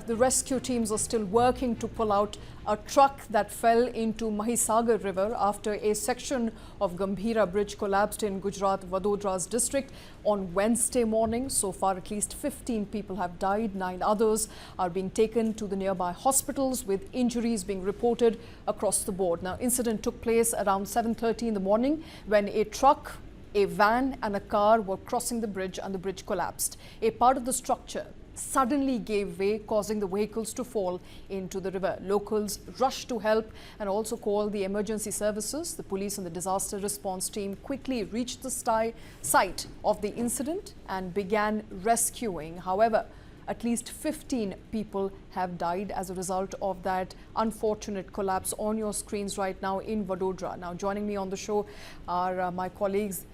The rescue teams are still working to pull out a truck that fell into Mahisagar River after a section of Gambhira Bridge collapsed in Gujarat Vadodara's district on Wednesday morning. So far, at least 15 people have died. 9 others are being taken to the nearby hospitals with injuries being reported across the board. Now, incident took place around 7:30 in the morning when a truck, a van and a car were crossing the bridge and the bridge collapsed. A part of the structure suddenly gave way, causing the vehicles to fall into the river. Locals rushed to help and also called the emergency services. The police and the disaster response team quickly reached the site of the incident and began rescuing. However, at least 15 people have died as a result of that unfortunate collapse on your screens right now in Vadodara. Now, joining me on the show are my colleagues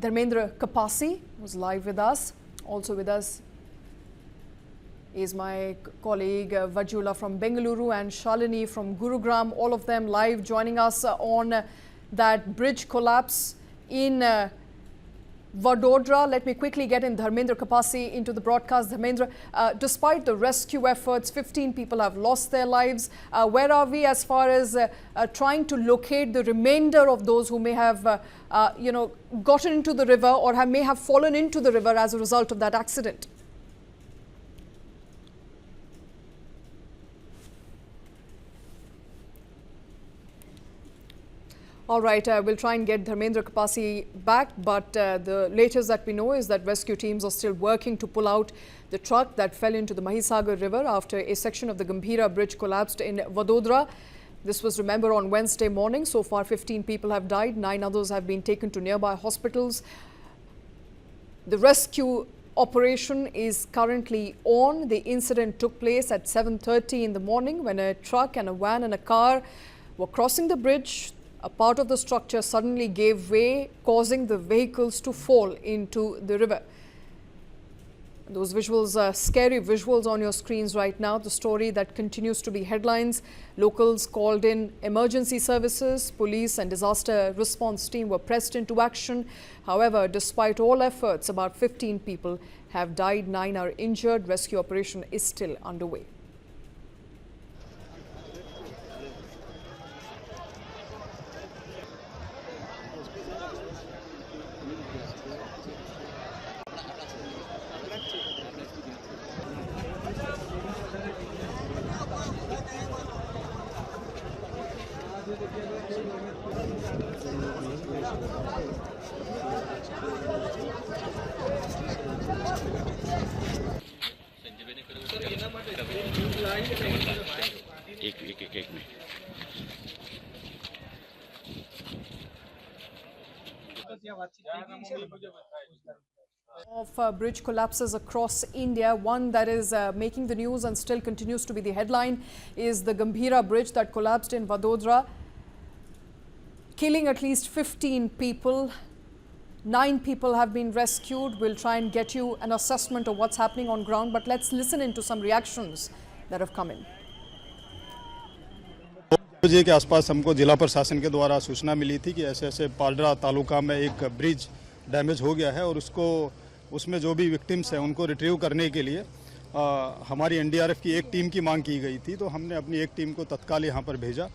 Dharmendra Kapasi, who's live with us. Also with us is my colleague Vajula from Bengaluru and Shalini from Gurugram, all of them live joining us on that bridge collapse in Vadodara. Let me quickly get in Dharmendra Kapasi into the broadcast. Dharmendra, despite the rescue efforts, 15 people have lost their lives. Where are we as far as trying to locate the remainder of those who may have, gotten into the river or may have fallen into the river as a result of that accident? All right, we'll try and get Dharmendra Kapasi back, but the latest that we know is that rescue teams are still working to pull out the truck that fell into the Mahisagar River after a section of the Gambhira Bridge collapsed in Vadodara. This was, remember, on Wednesday morning. So far, 15 people have died. 9 others have been taken to nearby hospitals. The rescue operation is currently on. The incident took place at 7:30 in the morning when a truck and a van and a car were crossing the bridge. A part of the structure suddenly gave way, causing the vehicles to fall into the river. Those visuals are scary visuals on your screens right now. The story that continues to be headlines. Locals called in emergency services. Police and disaster response team were pressed into action. However, despite all efforts, about 15 people have died, 9 are injured. Rescue operation is still underway. एक minute of bridge collapses across India. One that is making the news and still continues to be the headline is the Gambhira Bridge that collapsed in Vadodara, killing at least 15 people. 9 people have been rescued. We'll try and get you an assessment of what's happening on ground, but let's listen into some reactions that have come in. बजे के आसपास हमको जिला प्रशासन के द्वारा सूचना मिली थी कि ऐसे ऐसे पालड़ा तालुका में एक ब्रिज डैमेज हो गया है और उसमें जो भी विक्टिम्स हैं उनको रिट्रीव करने के लिए हमारी एनडीआरएफ की एक टीम की मांग की गई थी। तो हमने अपनी एक टीम को तत्काल यहाँ पर भेजा।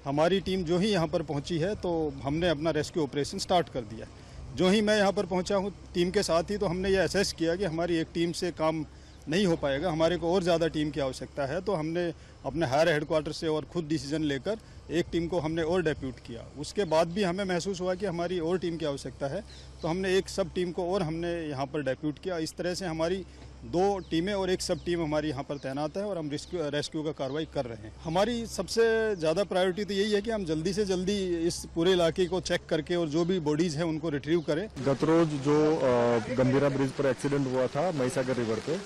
हमारी टीम जो ही यहाँ पर पहुँची है तो हमने अपना रेस्क्यू ऑपरेशन स्टार्ट कर दिया। जो ही मैं यहाँ पर पहुँचा हूँ टीम के साथ ही, तो हमने ये असेस किया कि हमारी एक टीम से काम नहीं हो पाएगा, हमारे को और ज़्यादा टीम की आवश्यकता है। तो हमने अपने हायर हेडक्वार्टर से और खुद डिसीजन लेकर एक टीम को हमने और डेप्यूट किया। उसके बाद भी हमें महसूस हुआ कि हमारी और टीम की आवश्यकता है, तो हमने एक सब टीम को और हमने यहाँ पर डेप्यूट किया। इस तरह से हमारी 2 टीमें और एक सब टीम हमारी यहाँ पर तैनात है और हम रेस्क्यू का कार्रवाई कर रहे हैं। हमारी सबसे ज़्यादा प्रायोरिटी तो यही है कि हम जल्दी से जल्दी इस पूरे इलाके को चेक करके और जो भी बॉडीज़ हैं उनको रिट्रीव करें। गत रोज जो गंभीरा ब्रिज पर एक्सीडेंट हुआ था महिसागर रिवर पे,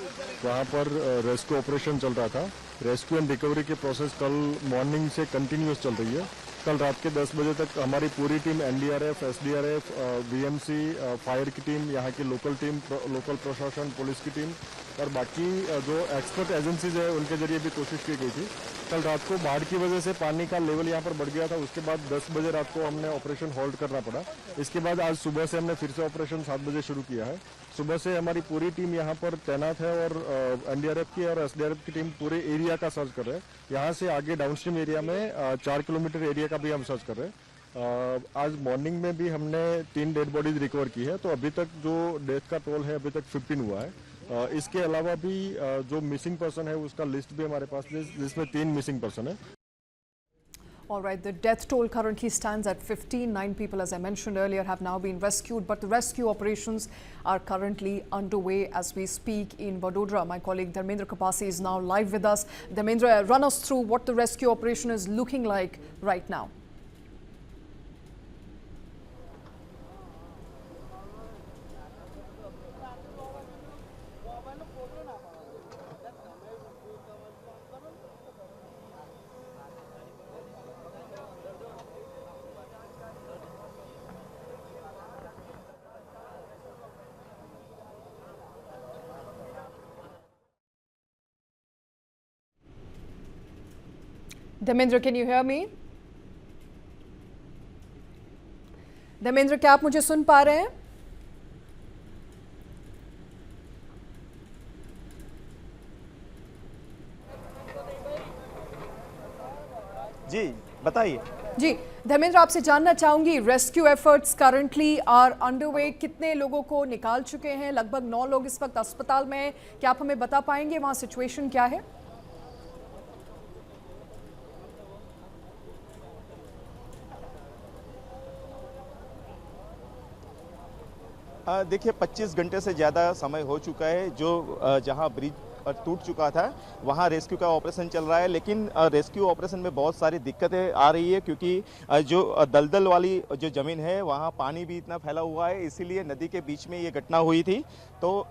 वहाँ पर रेस्क्यू ऑपरेशन चल रहा था। रेस्क्यू एंड रिकवरी की प्रोसेस कल मॉर्निंग से कंटिन्यूस चल रही है। कल रात के 10 बजे तक हमारी पूरी team NDRF, SDRF, BMC, fire की टीम, यहाँ की लोकल टीम, लोकल प्रशासन, पुलिस की टीम और बाकी जो एक्सपर्ट एजेंसीज है उनके जरिए भी कोशिश की गई थी। कल रात को बाढ़ की वजह से पानी का लेवल यहाँ पर बढ़ गया था, उसके बाद 10 बजे रात को हमने ऑपरेशन होल्ड करना पड़ा। इसके बाद आज सुबह से हमने फिर से ऑपरेशन 7 बजे शुरू किया है। सुबह से हमारी पूरी टीम यहाँ पर तैनात है और एनडीआरएफ की और एसडीआरएफ की टीम पूरे एरिया का सर्च कर रहे हैं। यहाँ से आगे डाउनस्ट्रीम एरिया में 4 किलोमीटर एरिया का भी हम सर्च कर रहे हैं। आज मॉर्निंग में भी हमने 3 डेड बॉडीज रिकवर की है, तो अभी तक जो डेथ का टोल है अभी तक 15 हुआ है। इसके अलावा भी जो मिसिंग पर्सन है उसका लिस्ट भी हमारे पास है, जिसमें 3 मिसिंग पर्सन है। All right, the death toll currently stands at 15. 9 people, as I mentioned earlier, have now been rescued, but the rescue operations are currently underway as we speak in Vadodara. My colleague Dharmendra Kapasi is now live with us. Dharmendra, run us through what the rescue operation is looking like right now. Dharmendra, can you hear me? Dharmendra, क्या आप मुझे सुन पा रहे हैं? जी बताइए। जी धर्मेंद्र, आपसे जानना चाहूंगी, rescue efforts currently are underway. कितने लोगों को निकाल चुके हैं? लगभग 9 लोग इस वक्त अस्पताल में हैं। क्या आप हमें बता पाएंगे वहां सिचुएशन क्या है? देखिए 25 घंटे से ज़्यादा समय हो चुका है जो जहां ब्रिज टूट चुका था वहां रेस्क्यू का ऑपरेशन चल रहा है, लेकिन रेस्क्यू ऑपरेशन में बहुत सारी दिक्कतें आ रही है क्योंकि जो दलदल वाली जो ज़मीन है वहां पानी भी इतना फैला हुआ है, इसीलिए नदी के बीच में ये घटना हुई थी। तो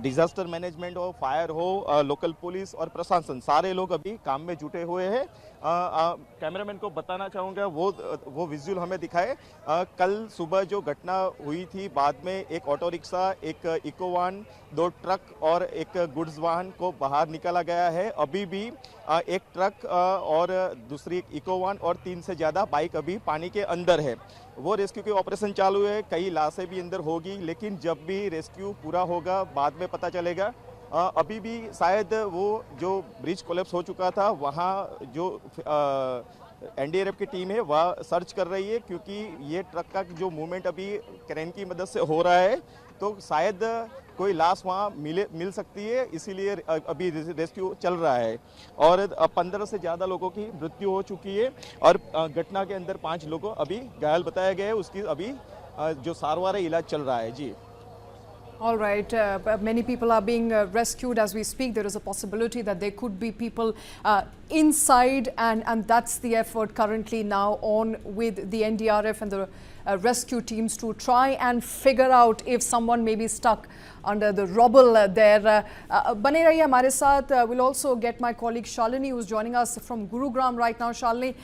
डिजास्टर मैनेजमेंट हो, फायर हो, लोकल पुलिस और प्रशासन सारे लोग अभी काम में जुटे हुए हैं। कैमरामैन को बताना चाहूँगा वो विजुअल हमें दिखाए। कल सुबह जो घटना हुई थी, बाद में एक ऑटो रिक्शा, एक इको वाहन, 2 ट्रक और एक गुड्स वाहन को बाहर निकाला गया है। अभी भी एक ट्रक और दूसरी एक इको वाहन और 3 से ज़्यादा बाइक अभी पानी के अंदर है। वो रेस्क्यू के ऑपरेशन चालू है, कई लाशें भी अंदर होगी, लेकिन जब भी रेस्क्यू पूरा होगा बाद में पता चलेगा। अभी भी शायद वो जो ब्रिज कोलैप्स हो चुका था वहाँ जो एनडीआरएफ की टीम है वह सर्च कर रही है, क्योंकि ये ट्रक का जो मूवमेंट अभी क्रेन की मदद से हो रहा है, तो शायद कोई लाश वहाँ मिल सकती है, इसीलिए अभी रेस्क्यू चल रहा है। और 15 से ज़्यादा लोगों की मृत्यु हो चुकी है और घटना के अंदर 5 लोगों अभी घायल बताया गया है, उसकी अभी जो सारवार इलाज चल रहा है। जी। All right, many people are being rescued as we speak. There is a possibility that there could be people inside, and that's the effort currently now on with the NDRF and the rescue teams to try and figure out if someone may be stuck under the rubble there. Bane rahiye hamare saath. We'll also get my colleague Shalini, who's joining us from Gurugram right now. Shalini,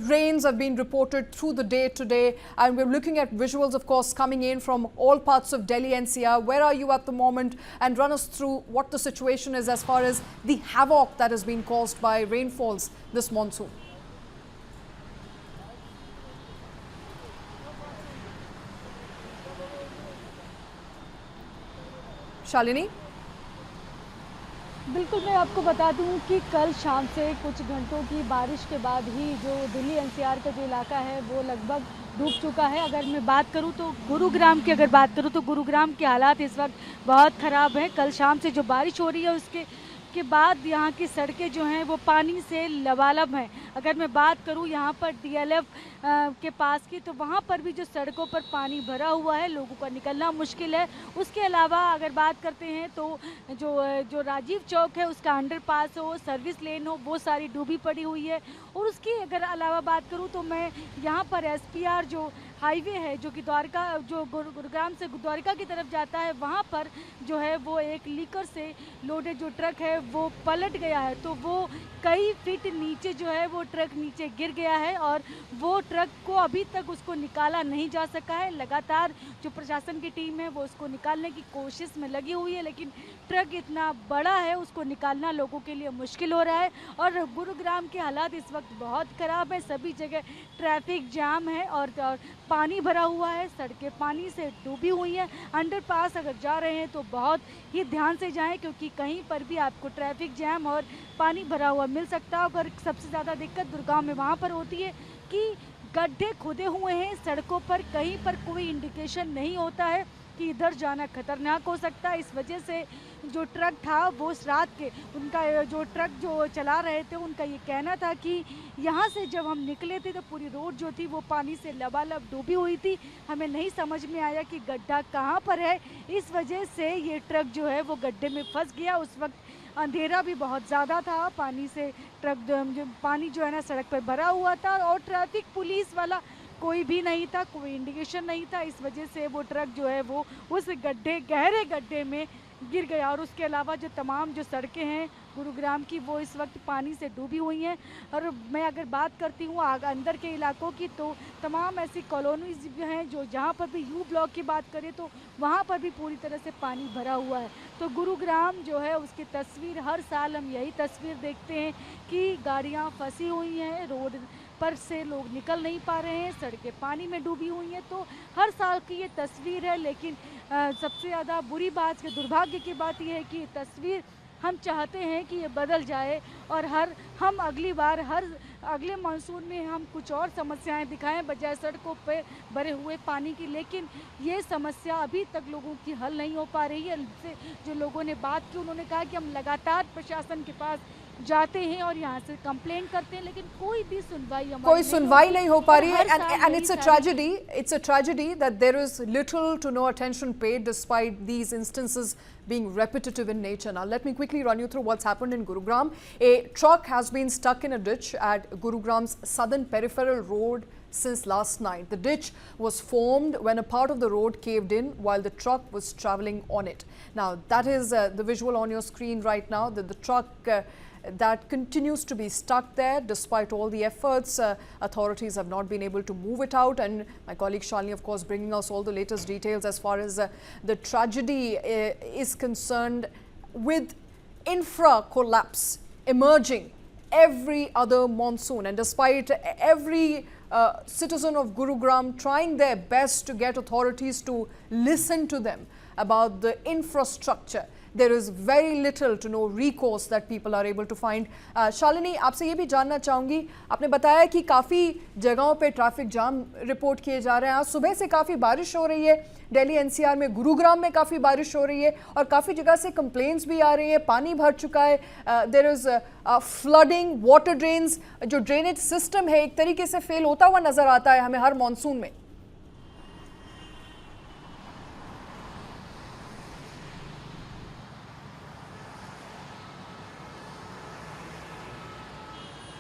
rains have been reported through the day today, and we're looking at visuals, of course, coming in from all parts of Delhi NCR. Where are you at the moment? And run us through what the situation is as far as the havoc that has been caused by rainfalls this monsoon. Shalini, बिल्कुल, मैं आपको बता दूं कि कल शाम से कुछ घंटों की बारिश के बाद ही जो दिल्ली एनसीआर का जो इलाका है वो लगभग डूब चुका है। अगर मैं बात करूं तो गुरुग्राम की तो गुरुग्राम के हालात इस वक्त बहुत ख़राब हैं। कल शाम से जो बारिश हो रही है उसके बाद यहाँ की सड़कें जो हैं वो पानी से लबालब हैं। अगर मैं बात करूँ यहाँ पर डीएलएफ के पास की, तो वहाँ पर भी जो सड़कों पर पानी भरा हुआ है, लोगों का निकलना मुश्किल है। उसके अलावा अगर बात करते हैं तो जो राजीव चौक है उसका अंडरपास हो, सर्विस लेन हो, वो सारी डूबी पड़ी हुई है। और उसकी अगर अलावा बात करूँ तो मैं यहाँ पर एसपीआर जो हाईवे है जो कि गुरुग्राम से द्वारका की तरफ जाता है, वहाँ पर जो है वो एक लीकर से लोडेड जो ट्रक है वो पलट गया है, तो वो कई फीट नीचे जो है वो ट्रक नीचे गिर गया है और वो ट्रक को अभी तक उसको निकाला नहीं जा सका है। लगातार जो प्रशासन की टीम है वो उसको निकालने की कोशिश में लगी हुई है, लेकिन ट्रक इतना बड़ा है उसको निकालना लोगों के लिए मुश्किल हो रहा है। और गुरुग्राम के हालात इस वक्त बहुत ख़राब है, सभी जगह ट्रैफिक जाम है और पानी भरा हुआ है, सड़कें पानी से डूबी हुई हैं। अंडरपास अगर जा रहे हैं तो बहुत ही ध्यान से जाएं, क्योंकि कहीं पर भी आपको ट्रैफिक जैम और पानी भरा हुआ मिल सकता है। और सबसे ज़्यादा दिक्कत दुर्गांव में वहाँ पर होती है कि गड्ढे खुदे हुए हैं सड़कों पर, कहीं पर कोई इंडिकेशन नहीं होता है कि इधर जाना खतरनाक हो सकता है। इस वजह से जो ट्रक था वो उस रात के उनका जो ट्रक जो चला रहे थे उनका ये कहना था कि यहाँ से जब हम निकले थे तो पूरी रोड जो थी वो पानी से लबालब डूबी हुई थी, हमें नहीं समझ में आया कि गड्ढा कहाँ पर है, इस वजह से ये ट्रक जो है वो गड्ढे में फंस गया। उस वक्त अंधेरा भी बहुत ज़्यादा था, पानी से ट्रक पानी जो है ना सड़क पर भरा हुआ था और ट्रैफिक पुलिस वाला कोई भी नहीं था, कोई इंडिकेशन नहीं था। इस वजह से वो ट्रक जो है वो उस गड्ढे गहरे गड्ढे में गिर गया। और उसके अलावा जो तमाम जो सड़कें हैं गुरुग्राम की वो इस वक्त पानी से डूबी हुई हैं। और मैं अगर बात करती हूँ अंदर के इलाकों की तो तमाम ऐसी कॉलोनीज हैं जो जहाँ पर भी यू ब्लॉक की बात करें तो वहाँ पर भी पूरी तरह से पानी भरा हुआ है। तो गुरुग्राम जो है उसकी तस्वीर हर साल हम यही तस्वीर देखते हैं कि गाड़ियाँ फंसी हुई हैं, रोड पर से लोग निकल नहीं पा रहे हैं, सड़कें पानी में डूबी हुई हैं। तो हर साल की ये तस्वीर है, लेकिन सबसे ज़्यादा बुरी बात के दुर्भाग्य की बात यह है कि ये तस्वीर हम चाहते हैं कि ये बदल जाए और हम अगली बार अगले मानसून में हम कुछ और समस्याएं दिखाएं बजाय सड़कों पे भरे हुए पानी की। लेकिन ये समस्या अभी तक लोगों की हल नहीं हो पा रही है। जो लोगों ने बात की उन्होंने कहा कि हम लगातार प्रशासन के पास जाते हैं और यहाँ से कंप्लेंट करते हैं, लेकिन कोई सुनवाई नहीं हो पा रही है। And it's a tragedy that there is little to no attention paid despite these instances being repetitive in nature. Now let me quickly run you through what's happened in Gurugram. A truck has been stuck in a ditch at Gurugram's southern peripheral road since last night. The ditch was formed when a part of the road caved in while the truck was traveling on it. Now that is the visual on your screen right now, that the truck that continues to be stuck there despite all the efforts. Authorities have not been able to move it out, and my colleague Shalini of course bringing us all the latest details as far as the tragedy is concerned, with infra collapse emerging every other monsoon, and despite every citizen of Gurugram trying their best to get authorities to listen to them about the infrastructure, there is very little to no recourse that people are able to find. Shalini, आपसे ये भी जानना चाहूँगी, आपने बताया कि काफ़ी जगहों पे ट्रैफिक जाम रिपोर्ट किए जा रहे हैं। आज सुबह से काफ़ी बारिश हो रही है दिल्ली एनसीआर में, गुरुग्राम में काफ़ी बारिश हो रही है और काफ़ी जगह से कंप्लेंट्स भी आ रही है, पानी भर चुका है, there is flooding, water drains, जो ड्रेनेज सिस्टम है एक तरीके से फेल होता हुआ नज़र आता है हमें हर मानसून में।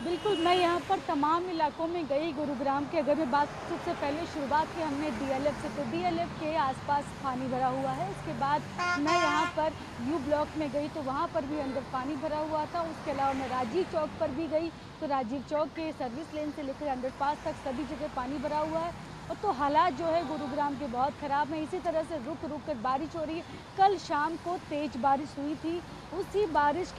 बिल्कुल, मैं यहाँ पर तमाम इलाकों में गई गुरुग्राम के। अगर मैं बात सबसे पहले शुरुआत की हमने डीएलएफ से, तो डीएलएफ के आसपास पानी भरा हुआ है। उसके बाद मैं यहाँ पर यू ब्लॉक में गई तो वहाँ पर भी अंदर पानी भरा हुआ था। उसके अलावा मैं राजीव चौक पर भी गई तो राजीव चौक के सर्विस लेन से लेकर अंडरपास तक सभी जगह पानी भरा हुआ है। और तो हालात जो है गुरुग्राम के बहुत ख़राब हैं। इसी तरह से रुक रुक कर बारिश हो रही है। कल शाम को तेज़ बारिश हुई थी, उसी बारिश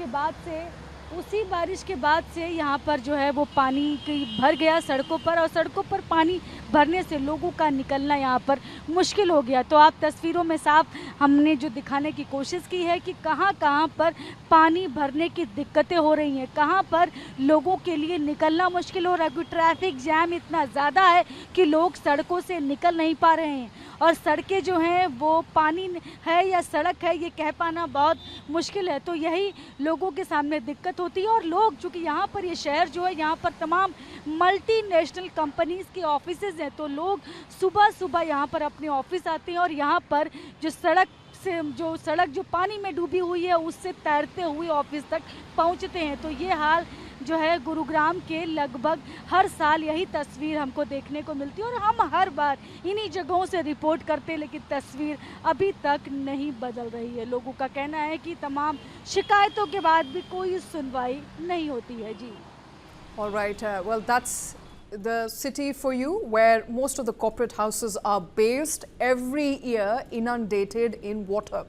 के बाद से यहाँ पर जो है वो पानी भर गया सड़कों पर, और सड़कों पर पानी भरने से लोगों का निकलना यहाँ पर मुश्किल हो गया। तो आप तस्वीरों में साफ हमने जो दिखाने की कोशिश की है कि कहाँ कहाँ पर पानी भरने की दिक्कतें हो रही हैं, कहाँ पर लोगों के लिए निकलना मुश्किल हो रहा है, क्योंकि ट्रैफिक जैम इतना ज़्यादा है कि लोग सड़कों से निकल नहीं पा रहे हैं। और सड़कें जो हैं वो पानी है या सड़क है ये कह पाना बहुत मुश्किल है। तो यही लोगों के सामने दिक्कत होती है। और लोग, चूँकि यहाँ पर ये शहर जो है यहाँ पर तमाम मल्टीनेशनल कंपनीज़ के ऑफिसेज़ हैं, तो लोग सुबह सुबह यहाँ पर अपने ऑफिस आते हैं और यहाँ पर जो सड़क जो पानी में डूबी हुई है उससे तैरते हुए ऑफिस तक पहुँचते हैं। तो ये हाल जो है गुरुग्राम के लगभग हर साल यही तस्वीर हमको देखने को मिलती है और हम हर बार इन्हीं जगहों से रिपोर्ट करते हैं, लेकिन तस्वीर अभी तक नहीं बदल रही है। लोगों का कहना है कि तमाम शिकायतों के बाद भी कोई सुनवाई नहीं होती है। जी All right. Well, that's the city for you where most of the corporate houses are based, every year inundated in water.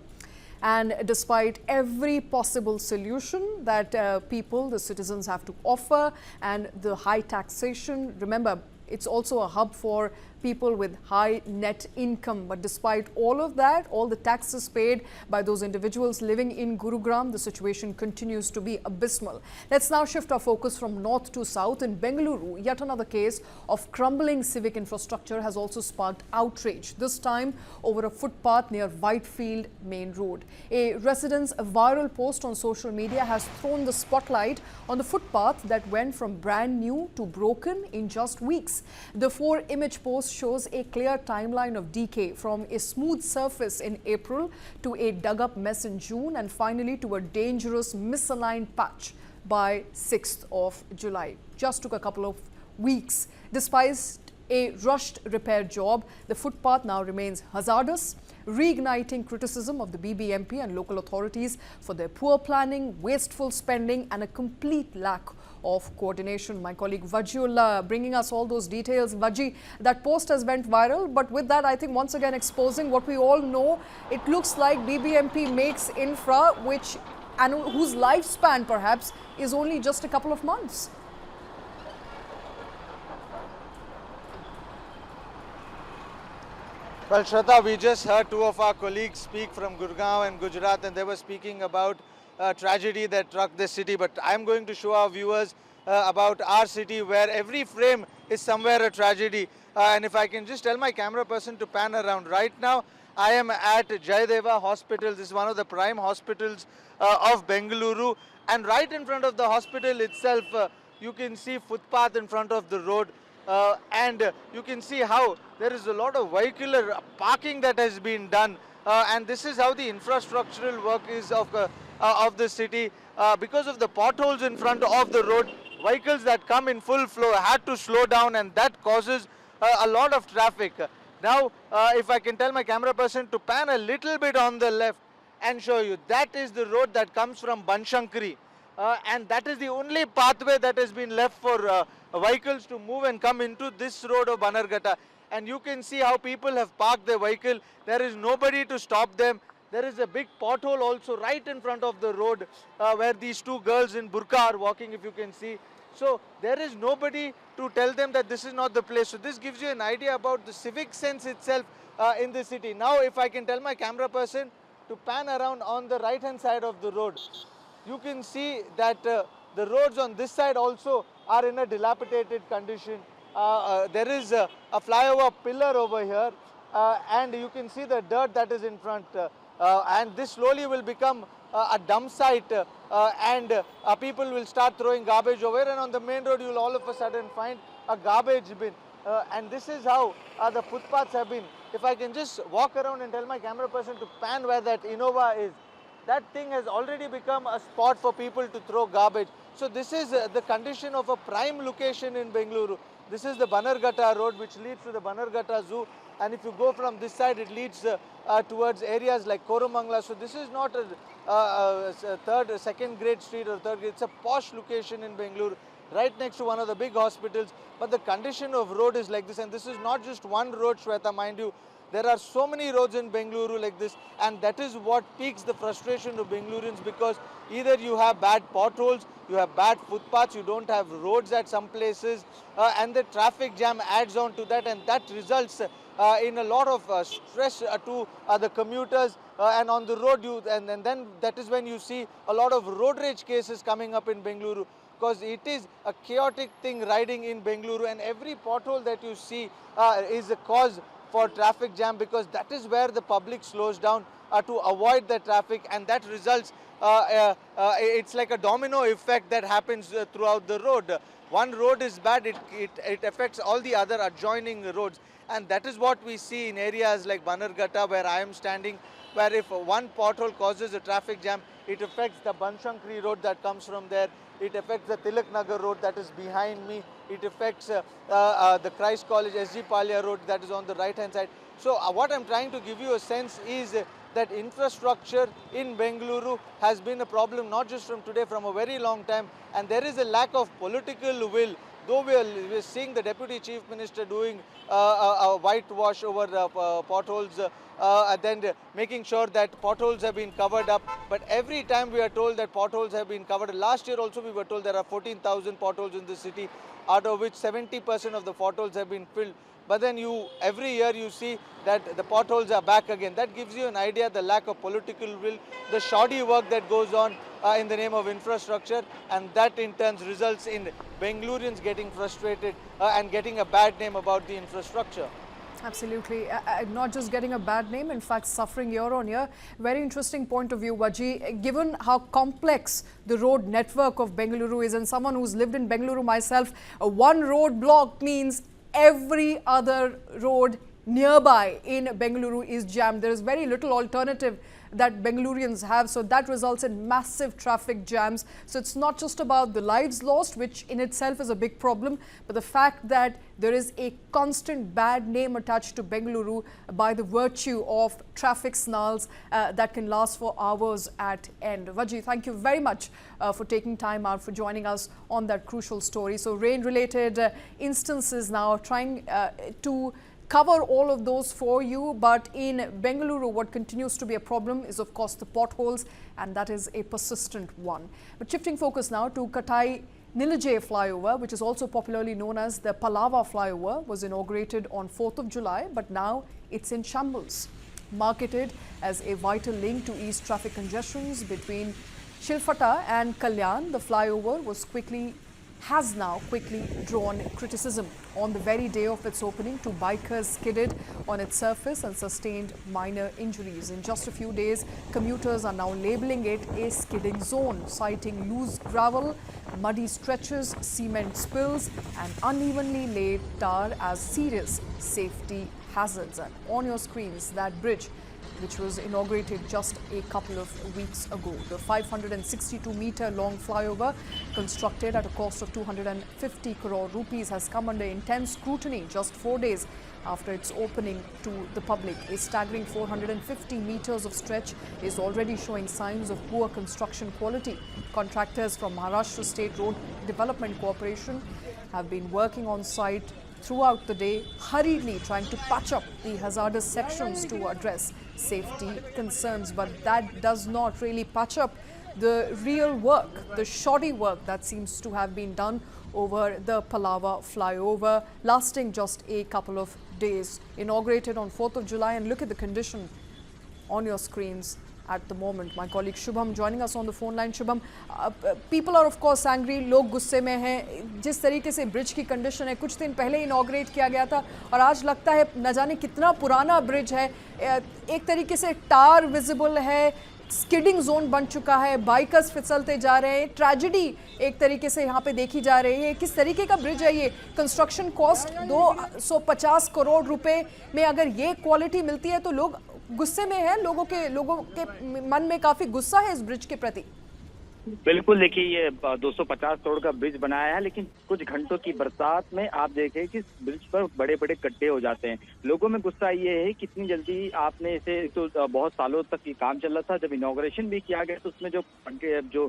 And despite every possible solution that the citizens have to offer, and the high taxation, remember, it's also a hub for people with high net income. But despite all of that, all the taxes paid by those individuals living in Gurugram, the situation continues to be abysmal. Let's now shift our focus from north to south. In Bengaluru, yet another case of crumbling civic infrastructure has also sparked outrage, this time over a footpath near Whitefield Main Road. A resident's viral post on social media has thrown the spotlight on the footpath that went from brand new to broken in just weeks. The 4-image post shows a clear timeline of decay, from a smooth surface in April to a dug-up mess in June, and finally to a dangerous misaligned patch by 6th of July. Just took a couple of weeks. Despite a rushed repair job, the footpath now remains hazardous, reigniting criticism of the BBMP and local authorities for their poor planning, wasteful spending and a complete lack of coordination. My colleague Vajiullah bringing us all those details. Vaji, that post has went viral, but with that, I think once again exposing what we all know. It looks like BBMP makes infra whose lifespan perhaps is only just a couple of months. Well, Shraddha, we just heard two of our colleagues speak from Gurgaon and Gujarat, and they were speaking about tragedy that struck this city. But I'm going to show our viewers about our city, where every frame is somewhere a tragedy. And if I can just tell my camera person to pan around. Right now, I am at Jayadeva Hospital. This is one of the prime hospitals of Bengaluru. And right in front of the hospital itself, you can see footpath in front of the road. And you can see how there is a lot of vehicular parking that has been done. And this is how the infrastructural work is of the city. Because of the potholes in front of the road, vehicles that come in full flow had to slow down, and that causes a lot of traffic. Now, if I can tell my camera person to pan a little bit on the left and show you, that is the road that comes from Banshankari. And that is the only pathway that has been left for vehicles to move and come into this road of Bannerghatta. And you can see how people have parked their vehicle. There is nobody to stop them. There is a big pothole also right in front of the road where these two girls in burqa are walking, if you can see. So there is nobody to tell them that this is not the place. So this gives you an idea about the civic sense itself in the city. Now, if I can tell my camera person to pan around on the right hand side of the road, you can see that the roads on this side also are in a dilapidated condition. There is a flyover pillar over here, and you can see the dirt that is in front. And this slowly will become a dump site, and people will start throwing garbage over here. And on the main road, you will all of a sudden find a garbage bin. And this is how the footpaths have been. If I can just walk around and tell my camera person to pan where that Innova is, that thing has already become a spot for people to throw garbage. So this is the condition of a prime location in Bengaluru. This is the Bannerghatta road, which leads to the Bannerghatta Zoo. And if you go from this side, it leads towards areas like Koromangala. So this is not a second grade street or third grade. It's a posh location in Bengaluru, right next to one of the big hospitals. But the condition of road is like this. And this is not just one road, Shweta, mind you. There are so many roads in Bengaluru like this, and that is what piques the frustration of Bengalurians, because either you have bad potholes, you have bad footpaths, you don't have roads at some places, and the traffic jam adds on to that, and that results in a lot of stress to the commuters, and on the road, and then that is when you see a lot of road rage cases coming up in Bengaluru, because it is a chaotic thing riding in Bengaluru, and every pothole that you see is a cause for traffic jam, because that is where the public slows down to avoid the traffic, and that results, it's like a domino effect that happens throughout the road. One road is bad, it affects all the other adjoining roads, and that is what we see in areas like Bannerghatta, where I am standing, where if one pothole causes a traffic jam, it affects the Banshankari road that comes from there. It affects the Tilak Nagar road that is behind me. It affects the Christ College SG Palya road that is on the right hand side. So what I'm trying to give you a sense is that infrastructure in Bengaluru has been a problem not just from today, from a very long time, and there is a lack of political will. Though we're seeing the Deputy Chief Minister doing a whitewash over the potholes, and then making sure that potholes have been covered up. But every time we are told that potholes have been covered. Last year also we were told there are 14,000 potholes in the city, out of which 70% of the potholes have been filled. But then every year you see that the potholes are back again. That gives you an idea the lack of political will, the shoddy work that goes on in the name of infrastructure, and that in turn results in Bengalurians getting frustrated and getting a bad name about the infrastructure. Absolutely. Not just getting a bad name, in fact, suffering year on year. Very interesting point of view, Vaji. Given how complex the road network of Bengaluru is, and someone who's lived in Bengaluru myself, one road block means every other road nearby in Bengaluru is jammed. There is very little alternative that Bengalurians have, so that results in massive traffic jams. So it's not just about the lives lost, which in itself is a big problem, but the fact that there is a constant bad name attached to Bengaluru by the virtue of traffic snarls that can last for hours at end. Vaji, thank you very much for taking time out, for joining us on that crucial story. So rain-related instances now, trying to cover all of those for you, but in Bengaluru what continues to be a problem is of course the potholes, and that is a persistent one. But shifting focus now to Katai Nilajay flyover, which is also popularly known as the Palava flyover, was inaugurated on 4th of July, but now it's in shambles. Marketed as a vital link to ease traffic congestions between Shilfata and Kalyan, the flyover has now quickly drawn criticism. On the very day of its opening, 2 bikers skidded on its surface and sustained minor injuries. In just a few days, commuters are now labeling it a skidding zone, citing loose gravel, muddy stretches, cement spills and unevenly laid tar as serious safety hazards. And on your screens, that bridge, which was inaugurated just a couple of weeks ago. The 562-meter long flyover, constructed at a cost of 250 crore rupees, has come under intense scrutiny just 4 days after its opening to the public. A staggering 450 meters of stretch is already showing signs of poor construction quality. Contractors from Maharashtra State Road Development Corporation have been working on site throughout the day, hurriedly trying to patch up the hazardous sections to address safety concerns. But that does not really patch up the real work, the shoddy work that seems to have been done over the Palava flyover, lasting just a couple of days. Inaugurated on 4th of July, and look at the condition on your screens at the moment. My colleague Shubham joining us on the phone line. Shubham, people are of course angry, लोग गुस्से में हैं जिस तरीके से bridge की condition है. कुछ दिन पहले इनॉग्रेट किया गया था और आज लगता है न जाने कितना पुराना ब्रिज है. एक तरीके से टार विजिबल है, स्किडिंग जोन बन चुका है, बाइकर्स फिसलते जा रहे हैं. ट्रेजेडी एक तरीके से यहाँ पे देखी जा रही है. किस तरीके का ब्रिज है ये? कंस्ट्रक्शन कॉस्ट 250 करोड़ रुपए में अगर ये क्वालिटी मिलती है तो लोग गुस्से में है. लोगों के मन में काफी गुस्सा है इस ब्रिज के प्रति. बिल्कुल, देखिए ये 250 करोड़ का ब्रिज बनाया है, लेकिन कुछ घंटों की बरसात में आप देखें कि ब्रिज पर बड़े बड़े गड्ढे हो जाते हैं. लोगों में गुस्सा ये है कि इतनी जल्दी आपने इसे, तो बहुत सालों तक ये काम चल रहा था. जब इनॉग्रेशन भी किया गया तो उसमें जो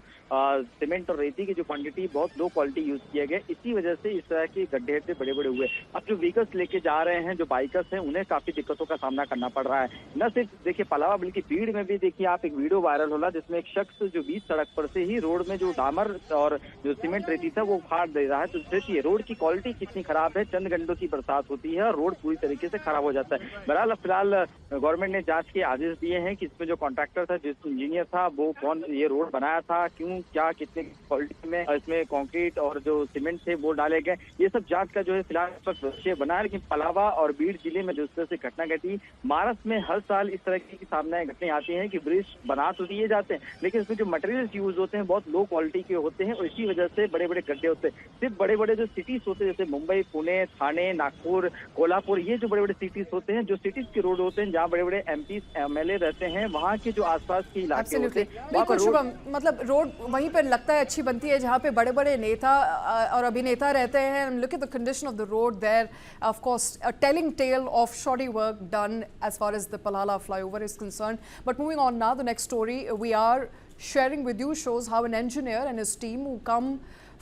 सीमेंट और रेती की जो क्वांटिटी बहुत लो क्वालिटी यूज किया गया, इसी वजह से इस तरह के गड्ढे बड़े बड़े हुए. अब जो व्हीकल्स लेके जा रहे हैं, जो बाइकर्स हैं, उन्हें काफी दिक्कतों का सामना करना पड़ रहा है. न सिर्फ देखिए पलावा, बल्कि भीड़ में भी देखिए आप एक वीडियो वायरल हो रहा जिसमें एक शख्स जो बीच सड़क पर से ही रोड में जो डामर और जो सीमेंट रेती था वो फाड़ दे रहा है. तो देखिए रोड की क्वालिटी कितनी खराब है. चंद घंटों की बरसात होती है और रोड पूरी तरीके से खराब हो जाता है. बहरहाल फिलहाल गवर्नमेंट ने जांच के आदेश दिए हैं कि इसमें जो कॉन्ट्रैक्टर था, जिस इंजीनियर था, वो कौन ये रोड बनाया था, क्यों, क्या, कितने क्वालिटी में इसमें कंक्रीट और जो सीमेंट थे वो डाले गए, ये सब जांच का जो है फिलहाल इस वक्त विषय बना है. लेकिन पलावा और बीड़ जिले में जिस तरह से घटना घटी, महाराष्ट्र में हर साल इस तरह की सामने घटनाएं आती हैं कि ब्रिज बना तो दिए जाते हैं, लेकिन इसमें जो मटेरियल्स यूज होते हैं होते हैं बहुत लो क्वालिटी के होते हैं और इसी वजह से बड़े बड़े गड्ढे होते हैं। सिर्फ बड़े बड़े जो सिटीज होते हैं जैसे मुंबई, पुणे, ठाणे, नागपुर, कोल्हापुर, ये जो बड़े बड़े सिटीज होते हैं, जो सिटीज के रोड होते हैं जहाँ बड़े बड़े MP MLA रहते हैं, वहाँ के जो आसपास के इलाके होते हैं वहाँ पर बिल्कुल शुभम, मतलब रोड वहीं पर लगता है अच्छी बनती है जहाँ पे बड़े बड़े नेता और अभिनेता रहते हैं। Look at the condition of the road there, of course a telling tale of shoddy work done as far as the Palala flyover is concerned. But moving on now, the next story we are sharing with you shows how an engineer and his team who come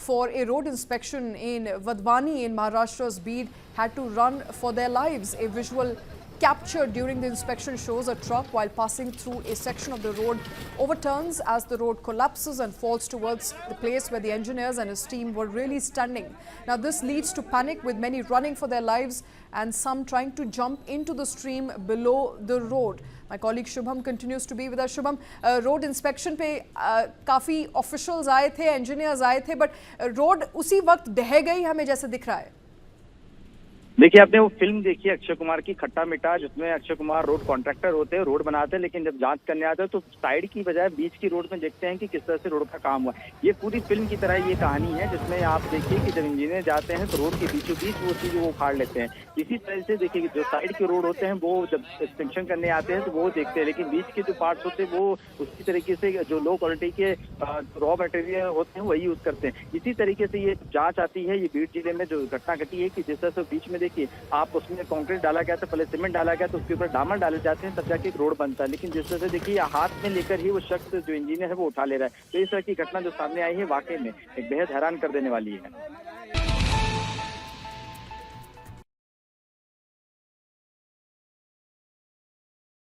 for a road inspection in Vadvani in Maharashtra's Bid had to run for their lives. A visual captured during the inspection shows a truck while passing through a section of the road overturns as the road collapses and falls towards the place where the engineers and his team were really standing. Now this leads to panic with many running for their lives and some trying to jump into the stream below the road. My colleague Shubham continues to be with us. Shubham, road inspection पे काफ़ी officials आए थे, engineers आए थे, but road उसी वक्त ढह गई हमें जैसे दिख रहा है। देखिए, आपने वो फिल्म देखी है अक्षय कुमार की खट्टा मीठा, जिसमें अक्षय कुमार रोड कॉन्ट्रैक्टर होते हैं, रोड बनाते हैं, लेकिन जब जांच करने आते हैं तो साइड की बजाय बीच की रोड में देखते हैं कि किस तरह से रोड का काम हुआ। ये पूरी फिल्म की तरह ये कहानी है, जिसमें आप देखिए कि जब इंजीनियर जाते हैं तो रोड के बीचों बीच वो चीज वो उखाड़ लेते हैं। इसी तरह से देखिए कि जो साइड के रोड होते हैं वो जब एक्सटेंशन करने आते हैं तो वो देखते हैं, लेकिन बीच के जो पार्ट्स होते हैं वो उसी तरीके से जो लो क्वालिटी के रॉ मटेरियल होते हैं वही यूज करते हैं। इसी तरीके से ये जांच आती है, ये बीड जिले में जो घटना घटी है कि जिस तरह से बीच में देखिए आप उसमें कंक्रीट डाला गया था, पहले सीमेंट डाला गया तो उसके ऊपर डामर डाले जाते हैं, तब जाके एक रोड बनता है। लेकिन जिस तरह से देखिए हाथ में लेकर ही वो शख्स जो इंजीनियर है वो उठा ले रहा है, तो इस तरह की घटना जो सामने आई है वाकई में एक बेहद हैरान कर देने वाली है।